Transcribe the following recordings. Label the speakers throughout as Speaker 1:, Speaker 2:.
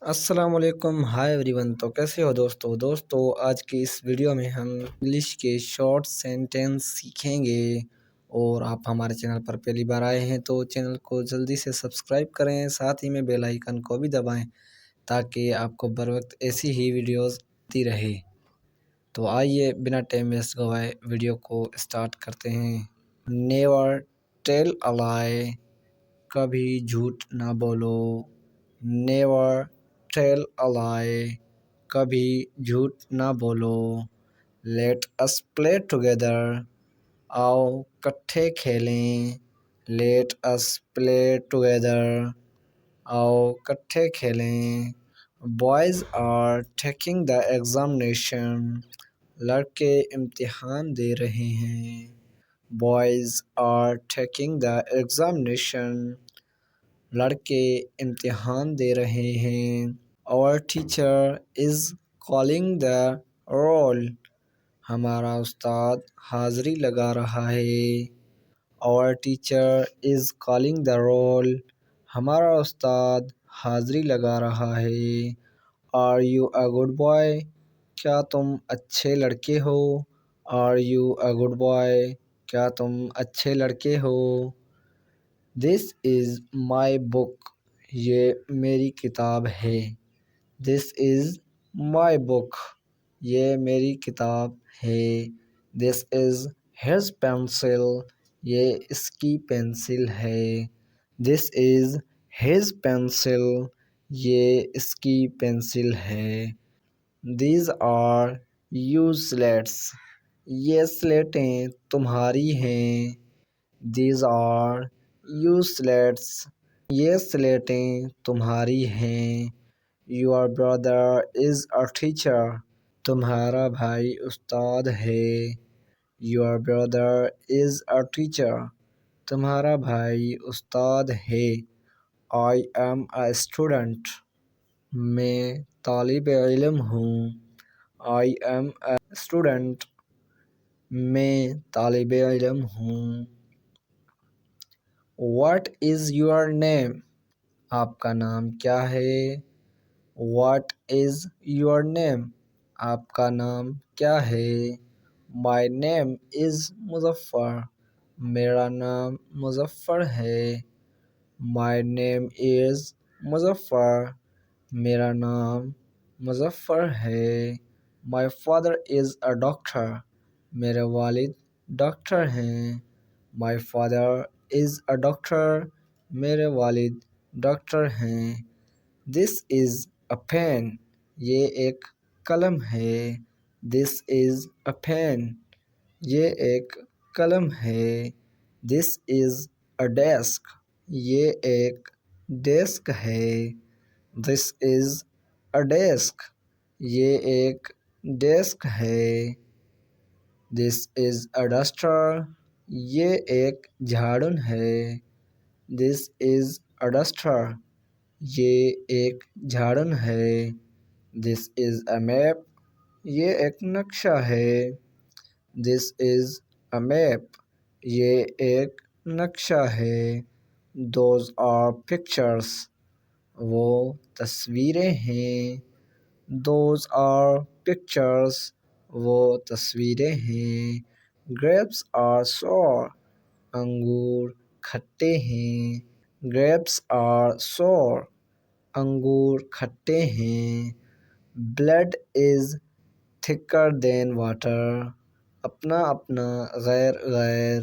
Speaker 1: السلام علیکم، ہائے every one. تو کیسے ہو دوستو آج کی اس ویڈیو میں ہم انگلش کے شارٹ سینٹینس سیکھیں گے۔ اور آپ ہمارے چینل پر پہلی بار آئے ہیں تو چینل کو جلدی سے سبسکرائب کریں، ساتھ ہی میں بیل آئیکن کو بھی دبائیں تاکہ آپ کو بر وقت ایسی ہی ویڈیوز آتی رہے۔ تو آئیے بنا ٹائم ویسٹ گوائے ویڈیو کو اسٹارٹ کرتے ہیں۔ نیور ٹیل اے لائی، کبھی جھوٹ نہ بولو۔ نیور ٹیل اے لائی، کبھی جھوٹ نہ بولو۔ لیٹ اس پلے ٹوگیدر، آؤ کٹھے کھیلیں۔ لیٹ اس پلے ٹوگیدر، آؤ کٹھے کھیلیں۔ Boys are taking the examination, لڑکے امتحان دے رہے ہیں۔ Boys are taking the examination, لڑکے امتحان دے رہے ہیں۔ Our teacher is calling the roll، ہمارا استاد حاضری لگا رہا ہے۔ Our teacher is calling the roll، ہمارا استاد حاضری لگا رہا ہے۔ Are you a good boy، کیا تم اچھے لڑکے ہو۔ Are you a good boy، کیا تم اچھے لڑکے ہو۔ This is my book، یہ میری کتاب ہے۔ This is my book، یہ میری کتاب ہے۔ This is his pencil، یہ اس کی پینسل ہے۔ This is his pencil، یہ اس کی پینسل ہے۔ These are your slates، یہ سلیٹیں تمہاری ہیں۔ These are your slates، یہ سلیٹیں تمہاری ہیں۔ Your brother is a teacher، تمہارا بھائی استاد ہے۔ Your brother is a teacher، تمہارا بھائی استاد ہے۔ I am a student، میں طالب علم ہوں۔ I am a student، میں طالب علم ہوں۔ What is your name، آپ کا نام کیا ہے۔ What is your name، آپ کا نام کیا ہے۔ My name is مظفر، میرا نام مظفر ہے۔ My name is مظفر، میرا نام مظفر ہے۔ My father is a doctor، میرے والد ڈاکٹر ہیں۔ My father is a doctor، میرے والد ڈاکٹر ہیں۔ This is a pen، یہ ایک قلم ہے۔ This is a pen، یہ ایک قلم ہے۔ This is a desk، یہ ایک ڈیسک ہے۔ This is a desk، یہ ایک ڈیسک ہے۔ This is a duster، یہ ایک جھاڑو ہے۔ This is a duster، یہ ایک جھاڑو ہے۔ This is a map، یہ ایک نقشہ ہے۔ This is a map، یہ ایک نقشہ ہے۔ Those are pictures، وہ تصویریں ہیں۔ Those are pictures، وہ تصویریں ہیں۔ Grapes are sour، انگور کھٹے ہیں۔ Grapes are sour، انگور کھٹے ہیں۔ Blood is thicker than water، اپنا اپنا غیر غیر۔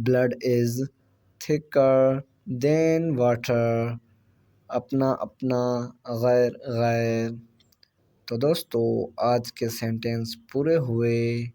Speaker 1: Blood is thicker than water، اپنا اپنا غیر غیر۔ تو دوستو آج کے سینٹینس پورے ہوئے۔